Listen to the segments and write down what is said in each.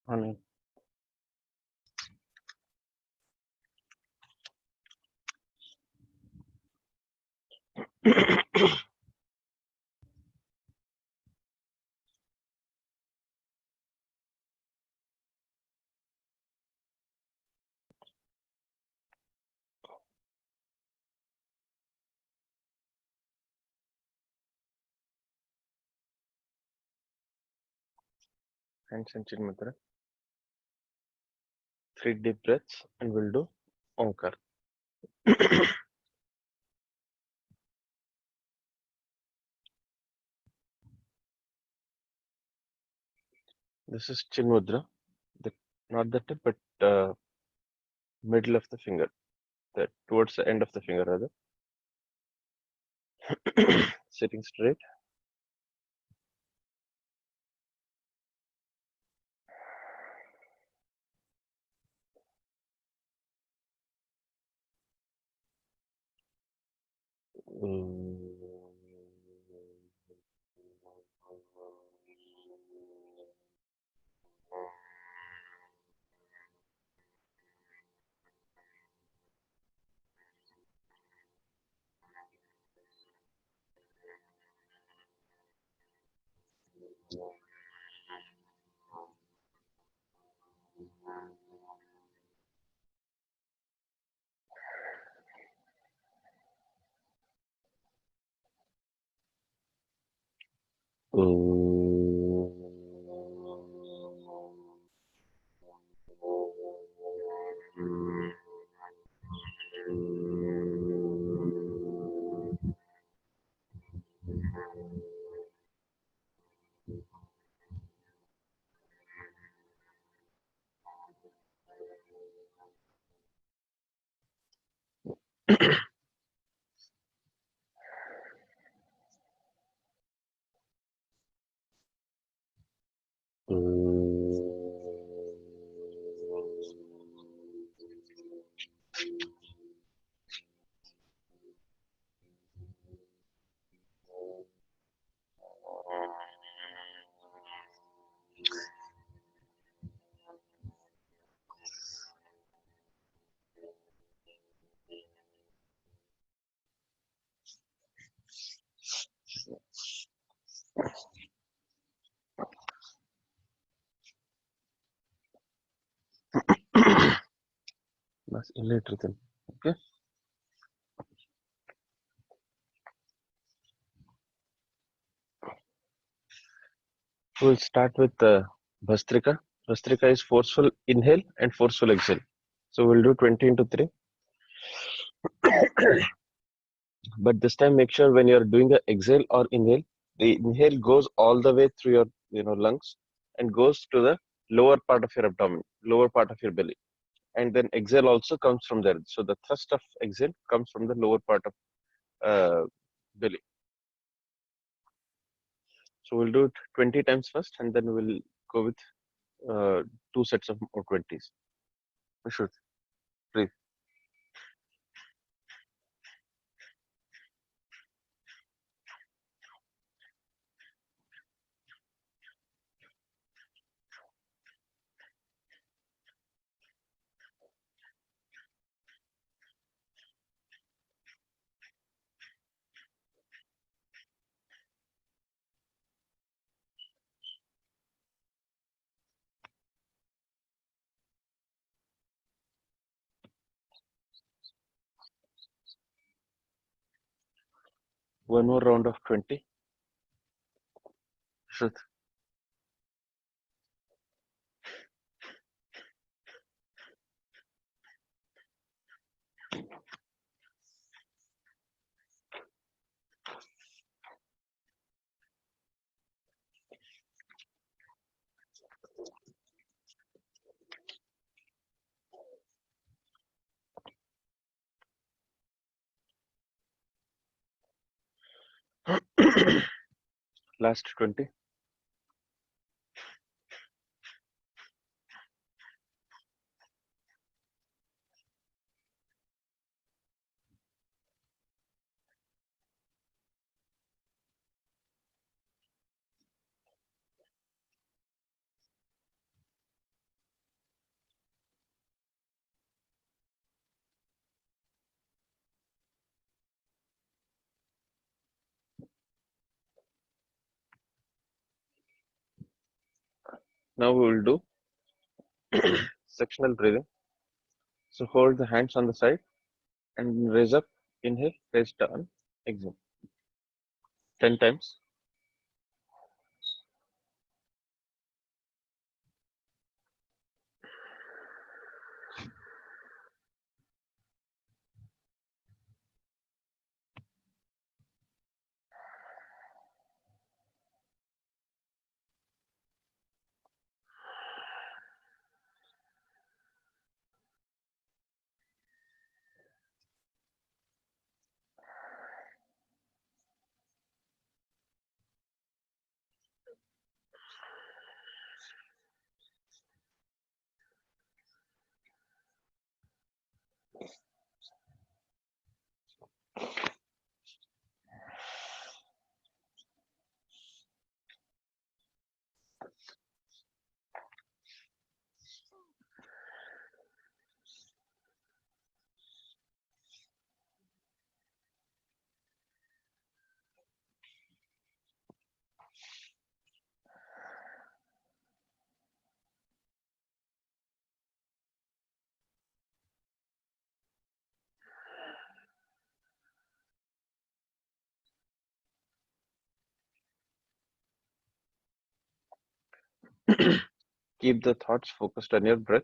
Honey. Hands and chin mudra. 3 deep breaths and we'll do Omkar. This is chin mudra, the, not the tip, but middle of the finger, towards the end of the finger rather. Sitting straight. Mas inlet rhythm. Okay. We'll start with Bhastrika. Bhastrika is forceful inhale and forceful exhale. So we'll do 20 into 3. But this time make sure when you're doing the exhale or inhale, the inhale goes all the way through your lungs and goes to the lower part of your abdomen, lower part of your belly. And then exhale also comes from there. So the thrust of exhale comes from the lower part of belly. So we'll do it 20 times first and then we'll go with 2 sets of more 20s. We should breathe. One more round of 20. Should. Last 20. Now we will do sectional breathing. So hold the hands on the side and raise up. Inhale, raise down. Exhale. 10 times. Keep the thoughts focused on your breath.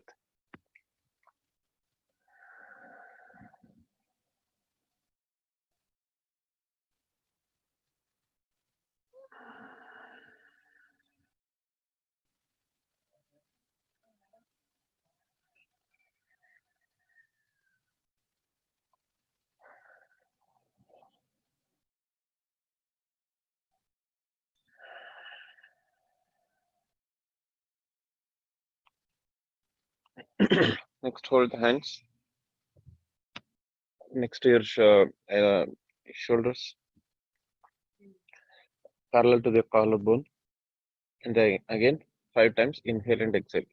Next, hold the hands next to your shoulders, parallel to the collarbone. And then again, 5 times. Inhale and exhale.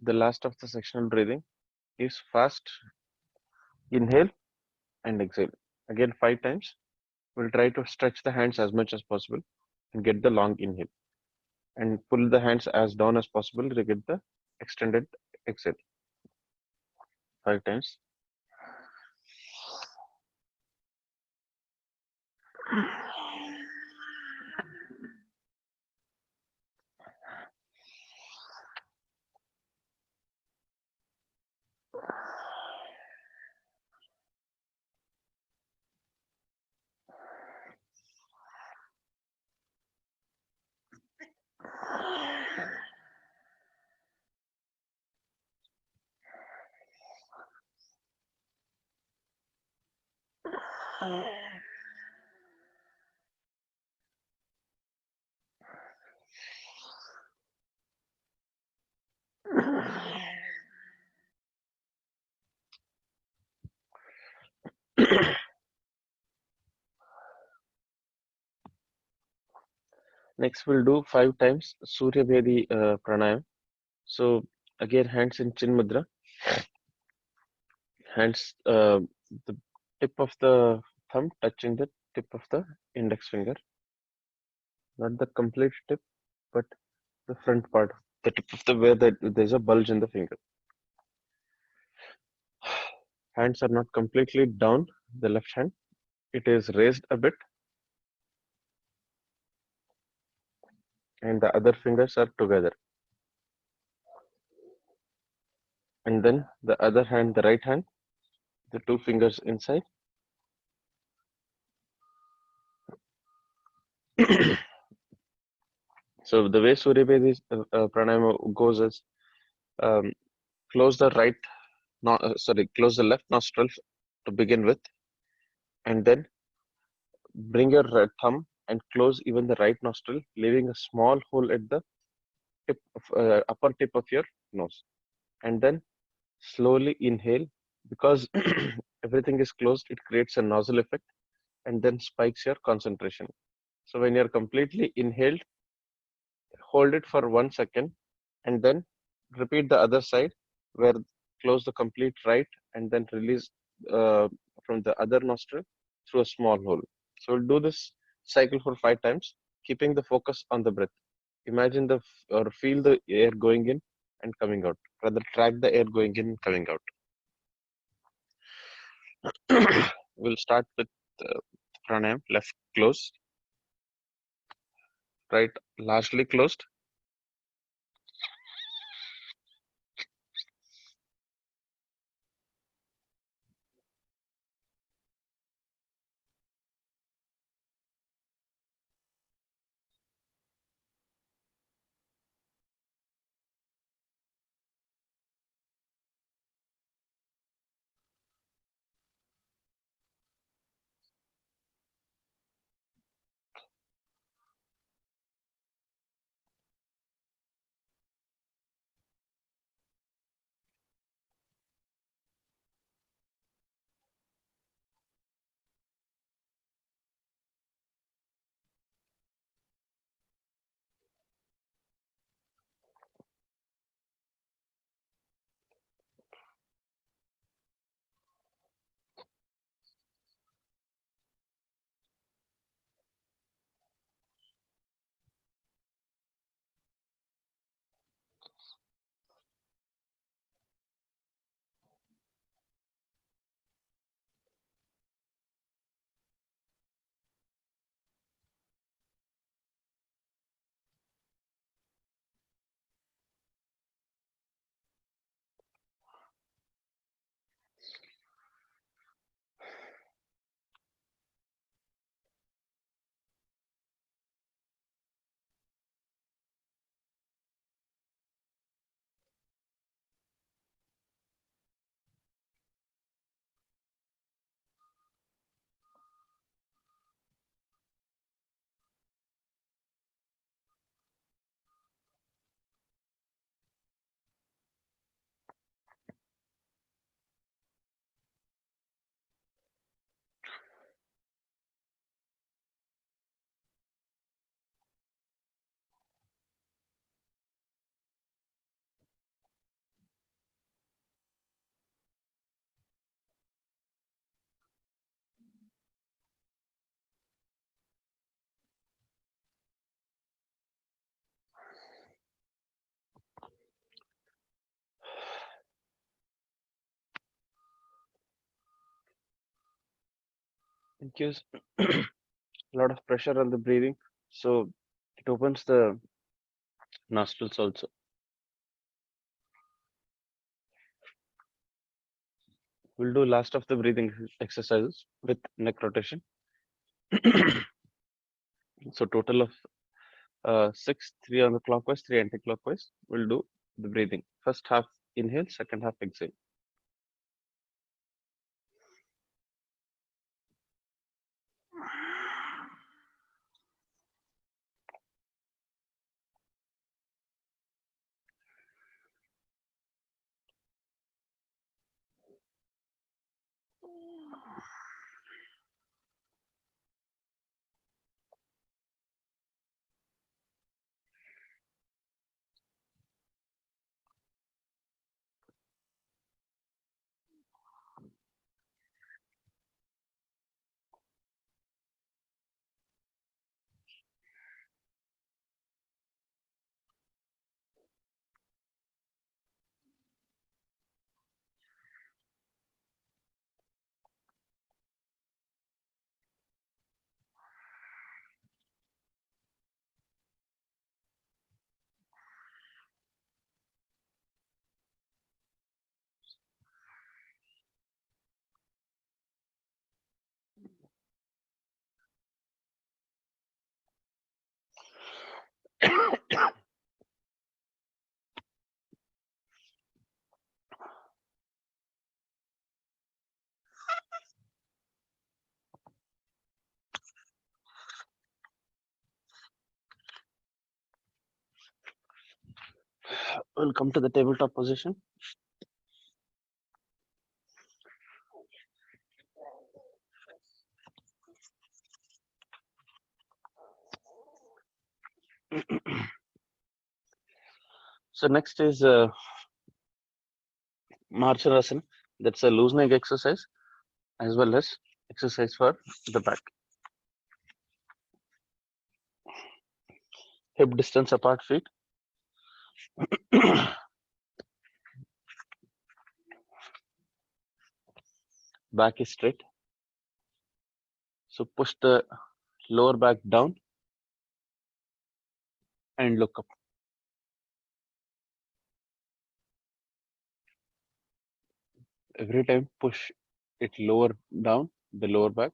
The last of the sectional breathing is fast. Inhale and exhale. Again, 5 times. We'll try to stretch the hands as much as possible and get the long inhale. And pull the hands as down as possible to get the extended exhale. 5 times. Next, we'll do 5 times Surya Vedi pranayam. So again, hands in Chin Mudra, hands the tip of the thumb touching the tip of the index finger. not the complete tip, but the front part, the tip of the where there's a bulge in the finger. Hands are not completely down, the left hand. It is raised a bit, and the other fingers are together. And then the other hand, the right hand, the two fingers inside. So the way Surya pranayama goes is um, close the right, no, close the left nostril to begin with, and then bring your thumb and close even the right nostril, leaving a small hole at the upper tip of your nose, and then slowly inhale because everything is closed. It creates a nozzle effect and then spikes your concentration. So when you're completely inhaled, hold it for 1 second and then repeat the other side where close the complete right and then release from the other nostril through a small hole. So we'll do this cycle for 5 times, keeping the focus on the breath. Imagine or feel the air going in and coming out. Rather, track the air going in and coming out. We'll start with pranayam, left closed, right largely closed. It gives a lot of pressure on the breathing, so it opens the nostrils also. We'll do last of the breathing exercises with neck rotation. So total of six, three on the clockwise, three anti-clockwise. We'll do the breathing. First half inhale, second half exhale. We'll come to the tabletop position. So next is Marchanasana. That's a loose neck exercise as well as exercise for the back. Hip distance apart feet. Back is straight. So push the lower back down and look up. Every time push it lower down, the lower back.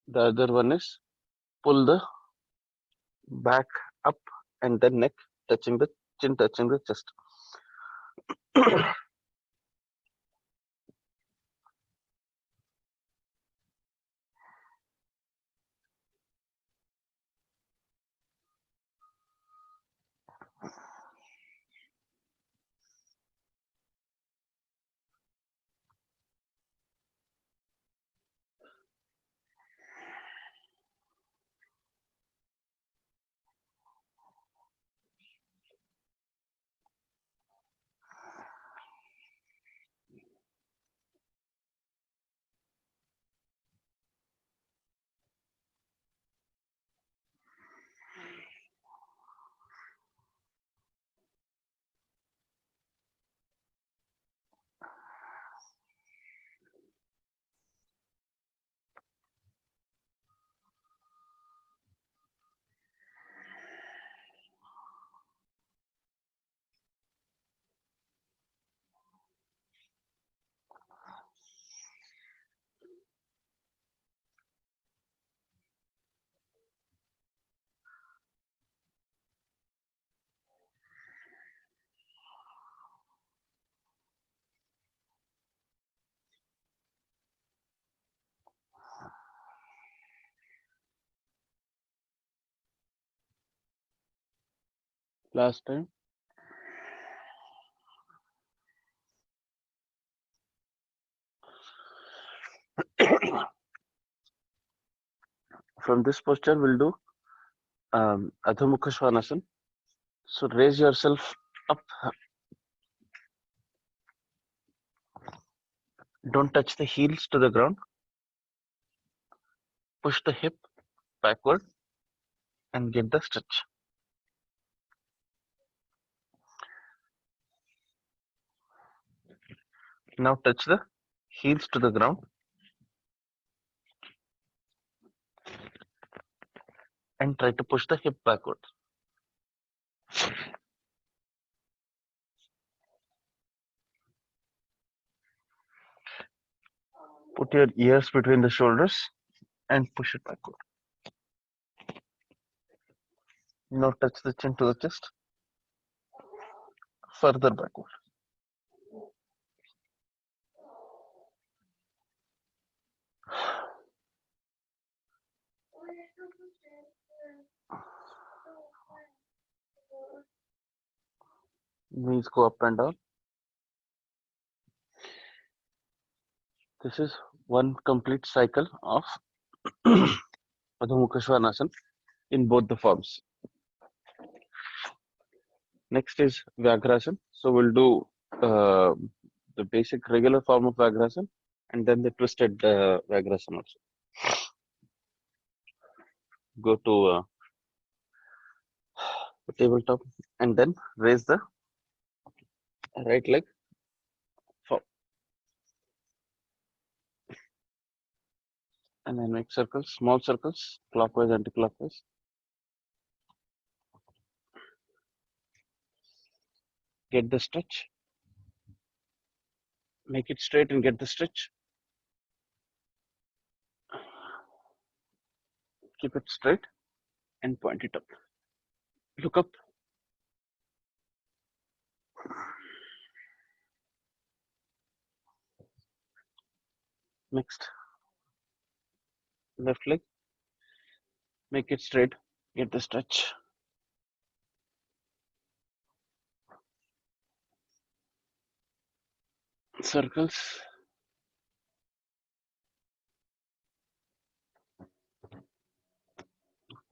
The other one is pull the back up and then neck touching the chin, touching the chest. Last time. From this posture, we'll do Adho Mukha Svanasana. So raise yourself up. Don't touch the heels to the ground. Push the hip backward and get the stretch. Now touch the heels to the ground and try to push the hip backward. Put your ears between the shoulders and push it backward. Now touch the chin to the chest. Further backward. Knees go up and down. This is one complete cycle of Adho Mukha Svanasana in both the forms. Next is Vyagrasana. So we'll do the basic regular form of Vyagrasana and then the twisted Vyagrasana also. Go to the tabletop and then raise the right leg forward. And then make circles, small circles, clockwise, anti-clockwise. Get the stretch. Make it straight and get the stretch. Keep it straight and point it up. Look up. Next, left leg. Make it straight. Get the stretch. Circles.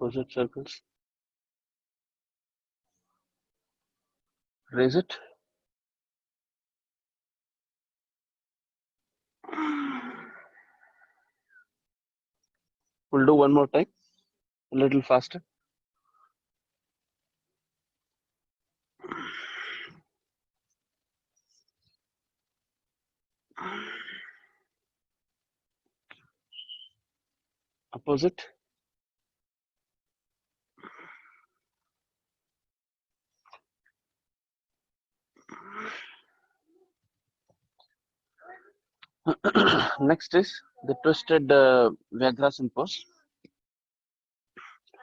Opposite circles. Raise it. We'll do one more time. A little faster. Opposite. Next is the twisted Vajrasan pose.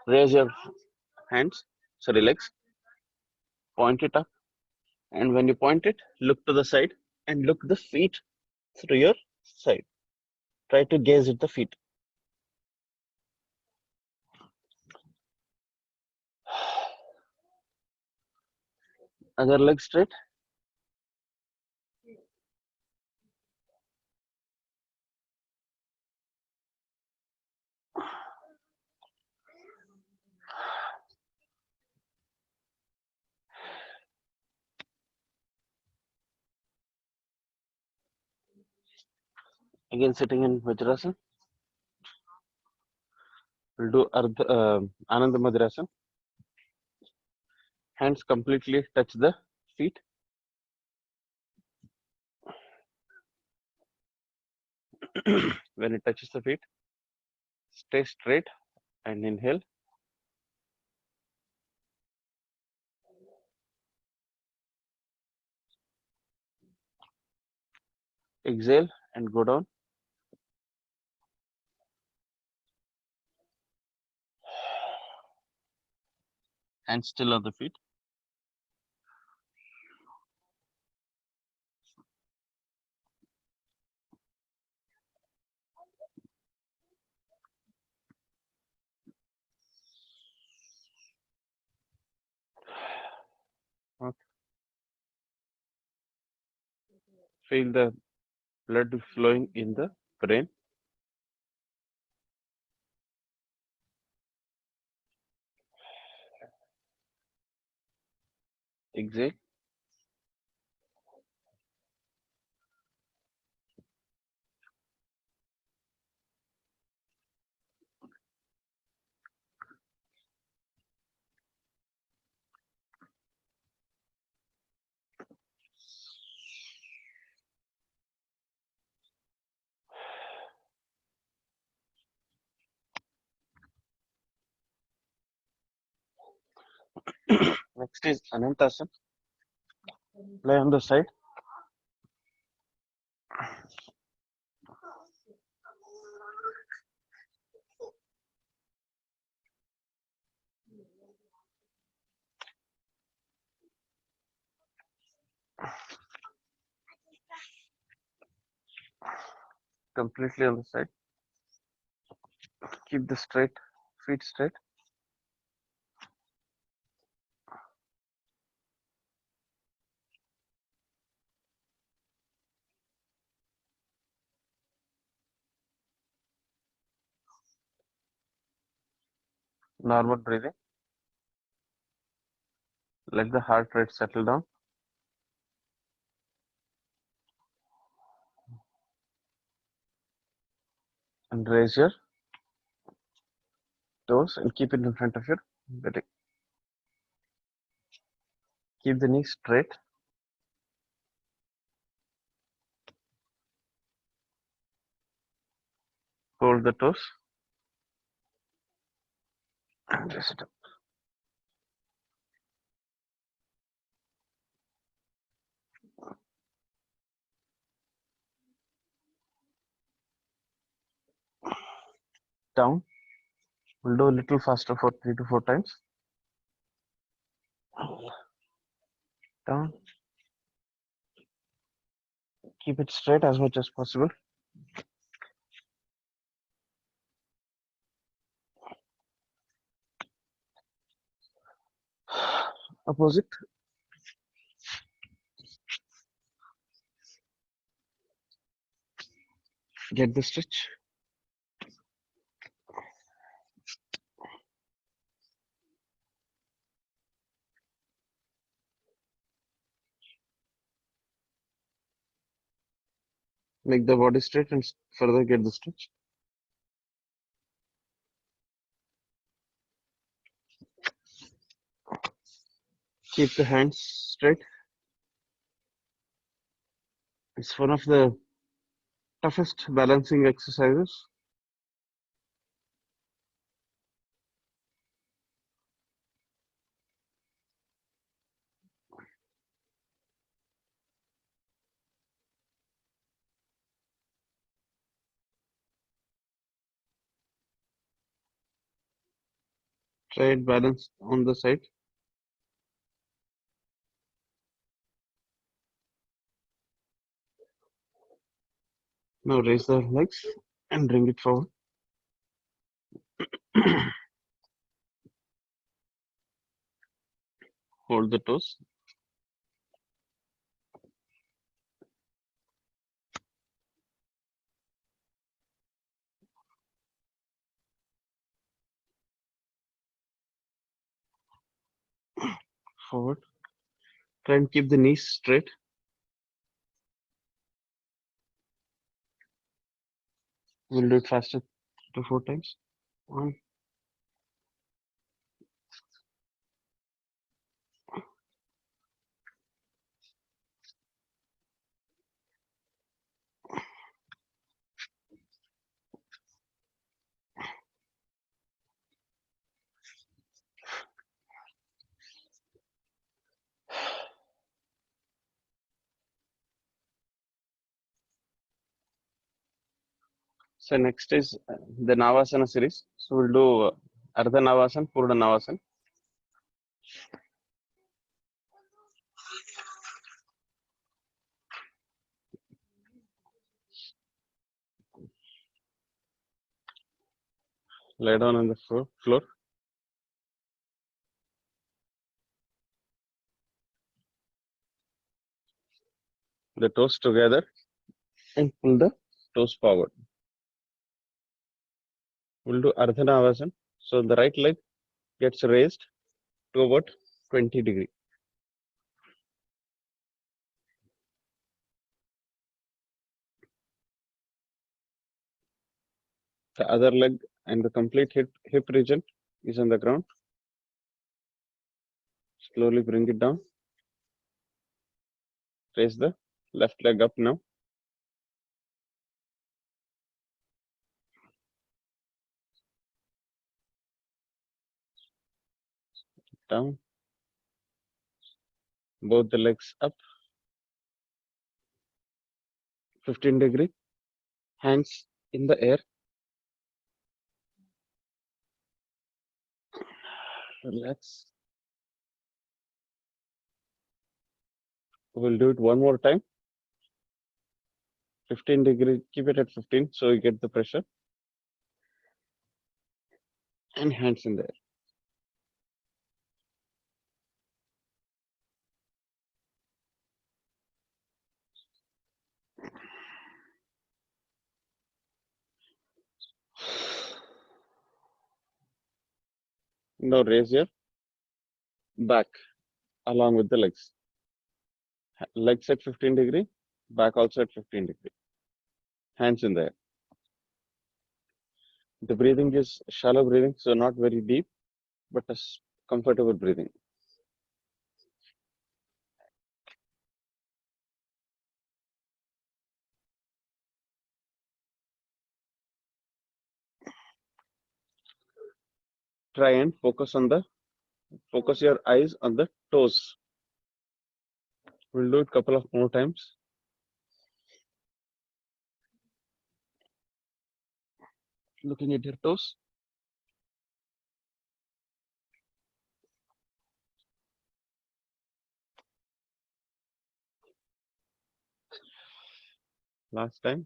Raise your hands, sorry, legs, point it up, and when you point it, look to the side and look the feet through your side. Try to gaze at the feet. Other leg straight. Again, sitting in Vajrasan. We'll do Ananda Madhyasan. Hands completely touch the feet. When it touches the feet, stay straight and inhale. Exhale and go down. Hands still on the feet. Feel the blood flowing in the brain. Exhale. Next is Anantasana. Lie on the side. Completely on the side. Keep the straight feet straight. Normal breathing. Let the heart rate settle down. And raise your toes and keep it in front of your belly. Keep the knees straight. Hold the toes. And raise it up. Down. We'll do a little faster for 3 to 4 times. Down. Keep it straight as much as possible. opposite. Get the stitch. Make the body straight and further get the stitch. Keep the hands straight. It's one of the toughest balancing exercises. Try it balance on the side. Now raise the legs and bring it forward. Hold the toes. Forward. Try and keep the knees straight. We'll do it faster 2 4 times. 1, so next is the Navasana series. So we'll do Ardha Navasan, Purna Navasan. Lay down on the floor. The toes together and pull the toes forward. We'll do Ardha Navasan. So the right leg gets raised to about 20 degree. The other leg and the complete hip region is on the ground. Slowly bring it down. Raise the left leg up now. Down. Both the legs up. 15 degree. Hands in the air. Relax. We'll do it one more time. 15 degree. Keep it at 15 so you get the pressure. And hands in the air. Now raise your back along with the legs. Legs at 15 degree. Back also at 15 degree. Hands in the air. The breathing is shallow breathing, so not very deep, but a comfortable breathing. Try and focus your eyes on the toes. We'll do it couple of more times. Looking at your toes. Last time.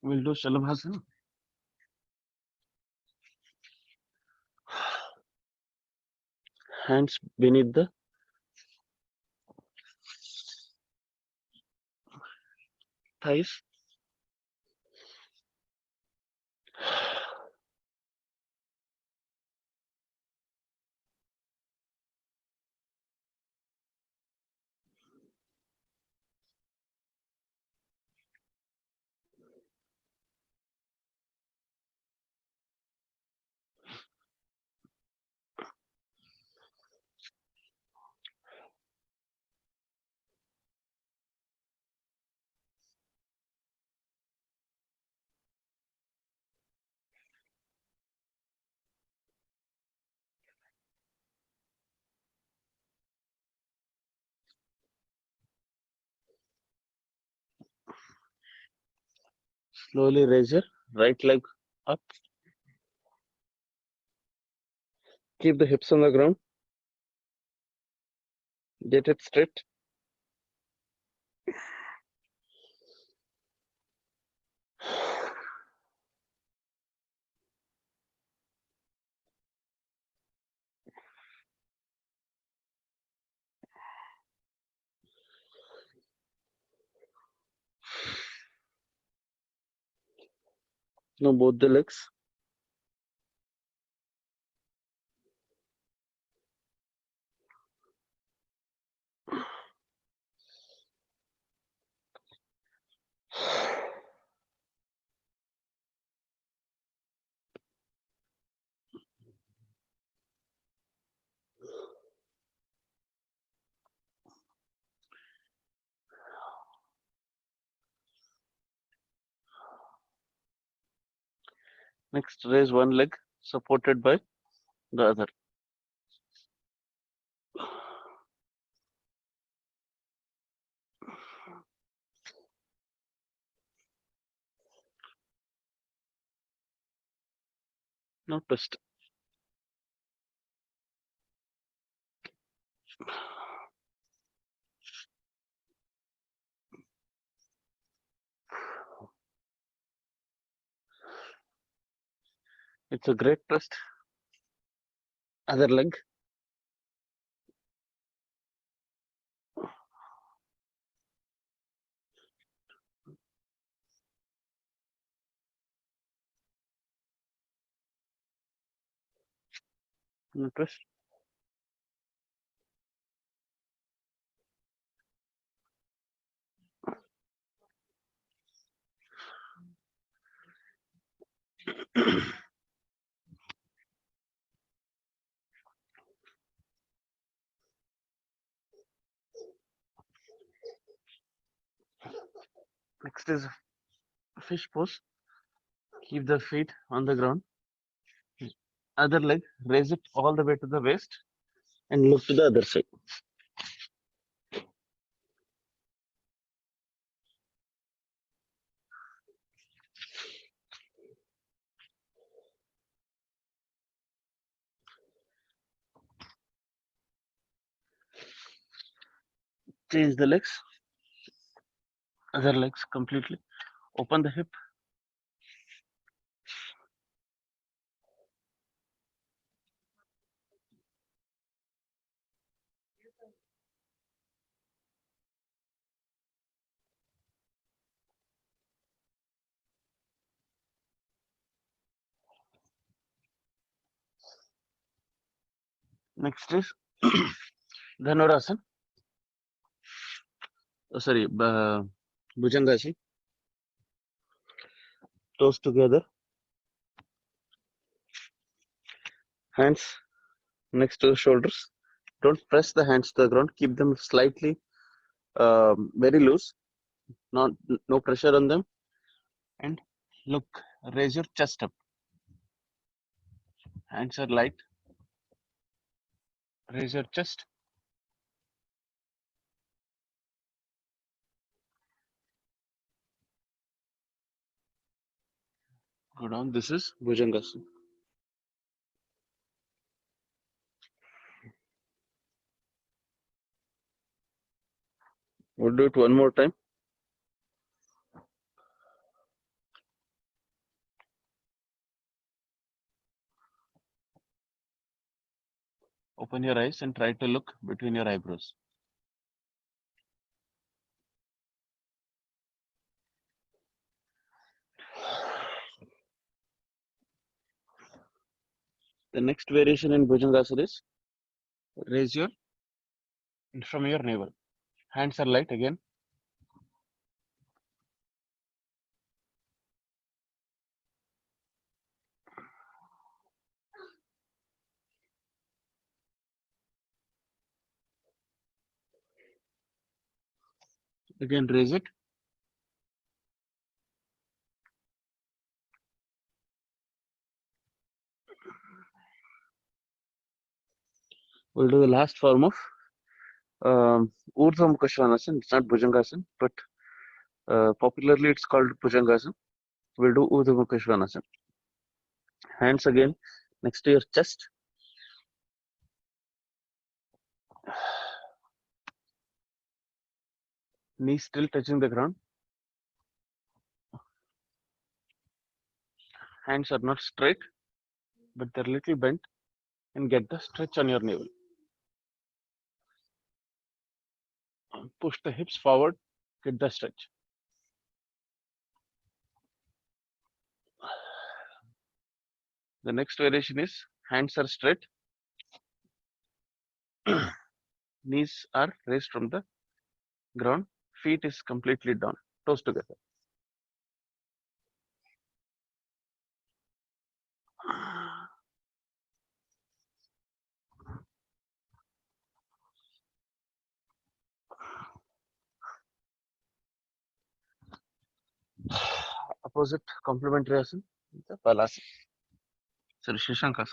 We'll do Shalabhasana. Hands beneath the thighs. Slowly raise your right leg up. Keep the hips on the ground. Get it straight. Now both the legs. Next, raise one leg supported by the other. Now twist. It's a great twist. Other leg. Now twist. Next is fish pose. Keep the feet on the ground. Other leg, raise it all the way to the waist and look to the other side. Change the legs. Other legs completely. Open the hip. Next is Dhanurasana. Oh, sorry, Bhujangasana. Toes together. Hands next to the shoulders. Don't press the hands to the ground. Keep them slightly very loose. Not no pressure on them. And look, raise your chest up. Hands are light. Raise your chest. Go down. This is Bhujangasana. We'll do it one more time. Open your eyes and try to look between your eyebrows. The next variation in Bhujangasana is raise your from your navel. Hands are light again. Again, raise it. We'll do the last form of Urdhva Mukha Svanasana. It's not Bhujangasana, but popularly it's called Bhujangasana. We'll do Urdhva Mukha Svanasana. Hands again next to your chest. Knees still touching the ground. Hands are not straight, but they're little bent, and get the stretch on your navel. Push the hips forward, get the stretch. The next variation is hands are straight, knees are raised from the ground, feet is completely down, toes together. Opposite complementary asana, the Balasana. Sorry, Shashankasana.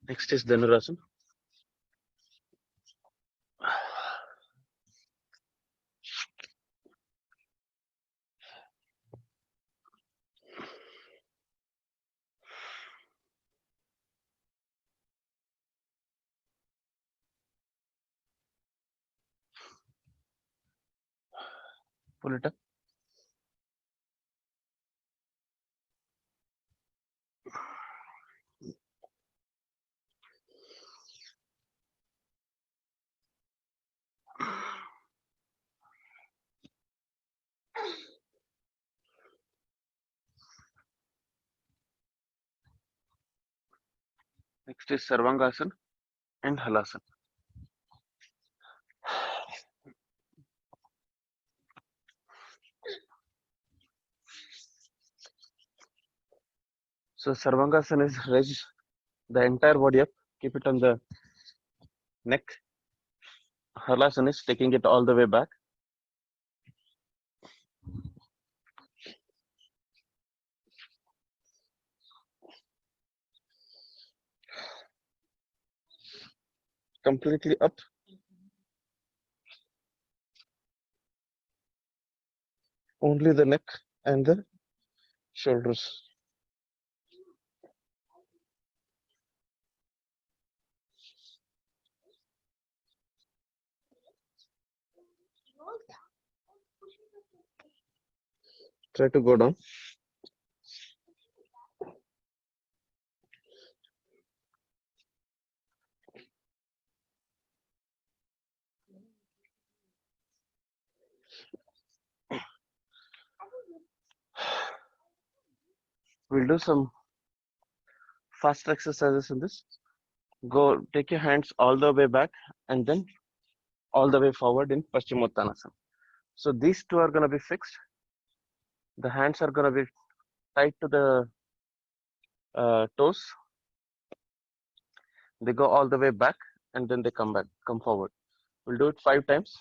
Next is Dhanurasana. Pull it up. Next is Sarvangasana and Halasana. So Sarvangasana is raise the entire body up, keep it on the neck. Halasana is taking it all the way back. Completely up. Only the neck and the shoulders. Try to go down. We'll do some faster exercises in this. Go take your hands all the way back and then all the way forward in Paschimottanasana. So these two are going to be fixed. The hands are going to be tied to the toes. They go all the way back and then they come back, come forward. We'll do it 5 times.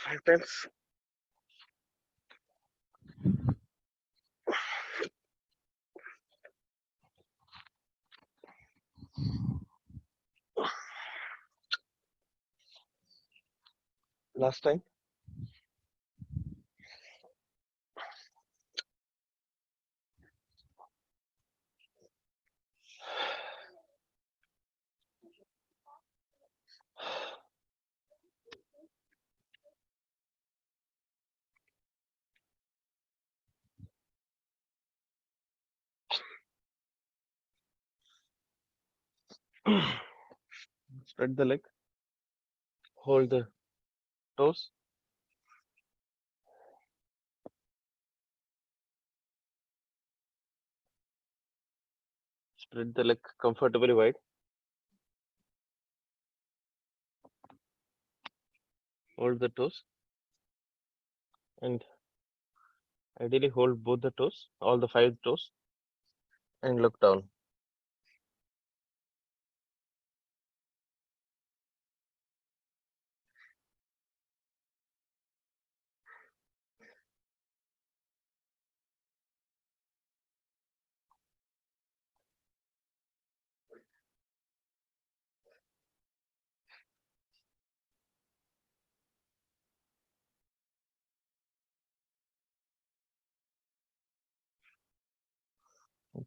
Five times. Last time. Spread the leg, hold the toes, spread the leg comfortably wide, hold the toes, and ideally hold both the toes, all the five toes, and look down.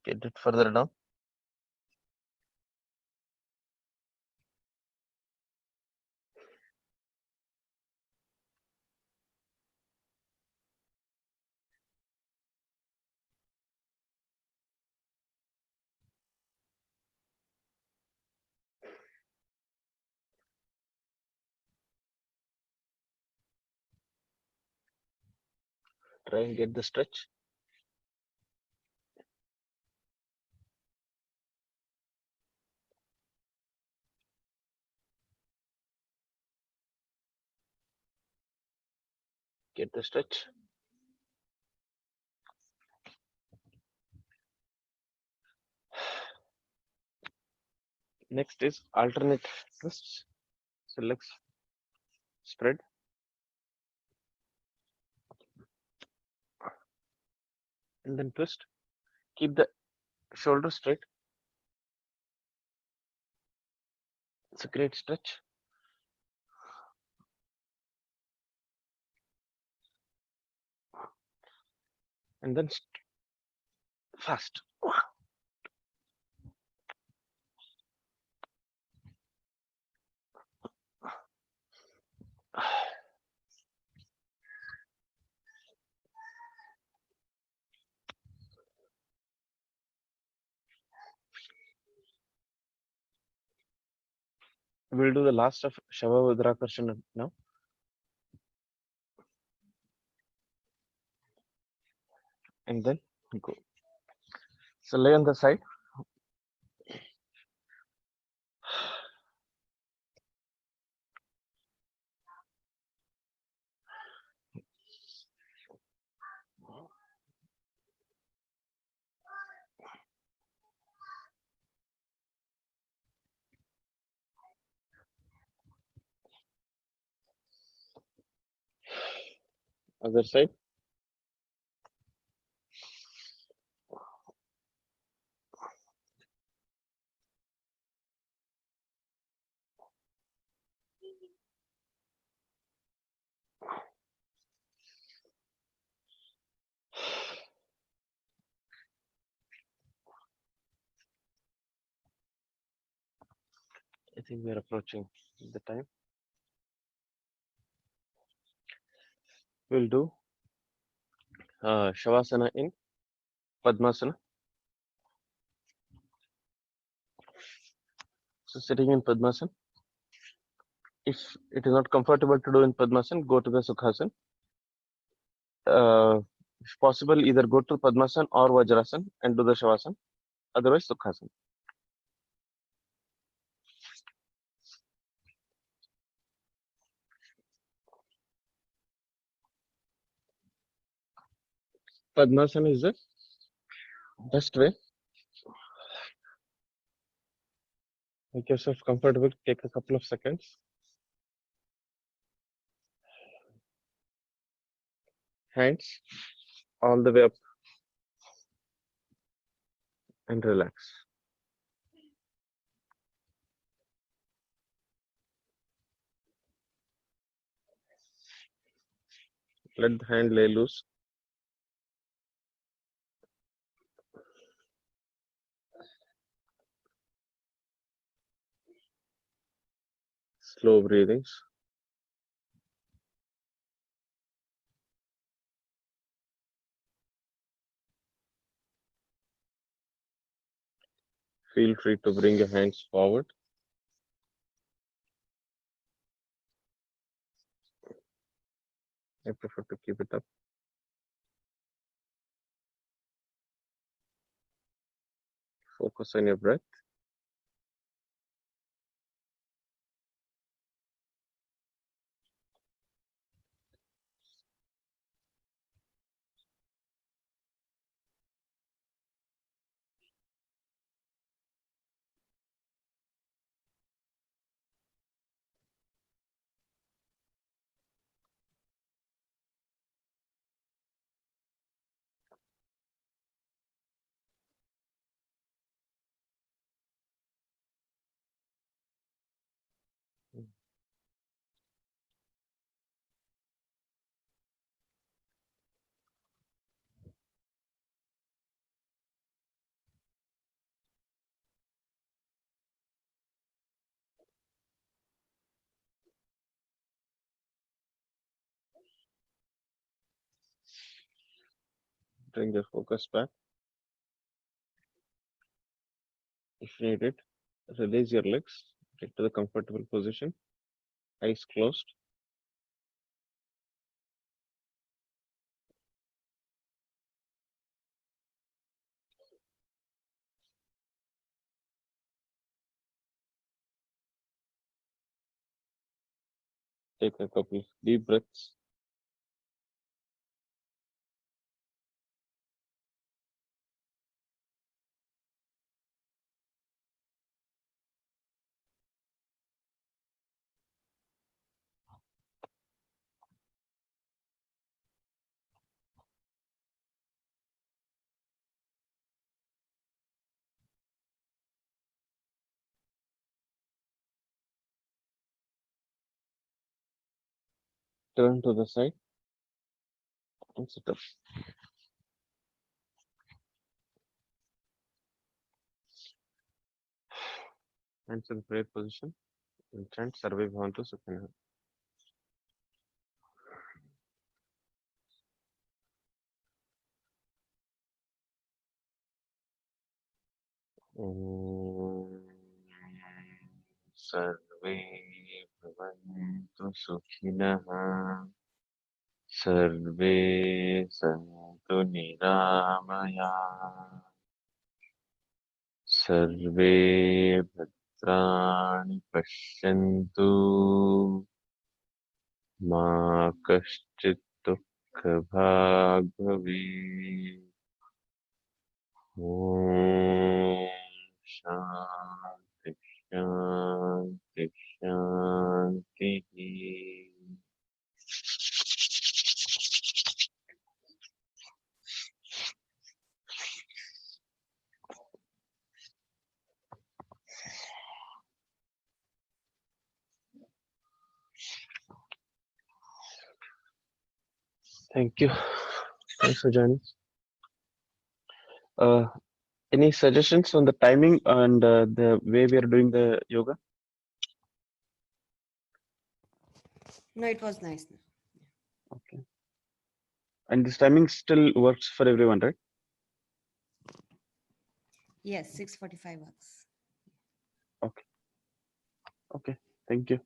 Get it further down. Try and get the stretch. Get the stretch. Next is alternate twists. So legs spread and then twist. Keep the shoulder straight. It's a great stretch. And then fast. We'll do the last of Shavavadra now. And then go. So lay on the side. Other side. I think we are approaching the time. We'll do Shavasana in Padmasana. So sitting in Padmasana. If it is not comfortable to do in Padmasana, go to the Sukhasana. If possible, either go to Padmasana or Vajrasana and do the Shavasana. Otherwise, Sukhasana. Padmasana is the best way. Make yourself comfortable. Take a couple of seconds. Hands all the way up and relax. Let the hand lay loose. Slow breathings. Feel free to bring your hands forward. I prefer to keep it up. Focus on your breath. Bring your focus back. If needed, release your legs. Get to the comfortable position. Eyes closed. Take a couple deep breaths. Turn to the side and sit up. Hands in prayer position. And chant Sarve Bhavantu Sukhinah. ॐ सर्वे भवन्तु सुखिनः सर्वे सन्तु निरामयाः सर्वे भद्राणि पश्यन्तु मा कश्चित् दुःखभाग् भवेत् ॐ शान्ति शान्ति शान्तिः Thank you. Thanks for joining. Any suggestions on the timing and the way we are doing the yoga? No, it was nice. Okay. And this timing still works for everyone, right? Yes, 6:45 works. Okay. Okay. Thank you.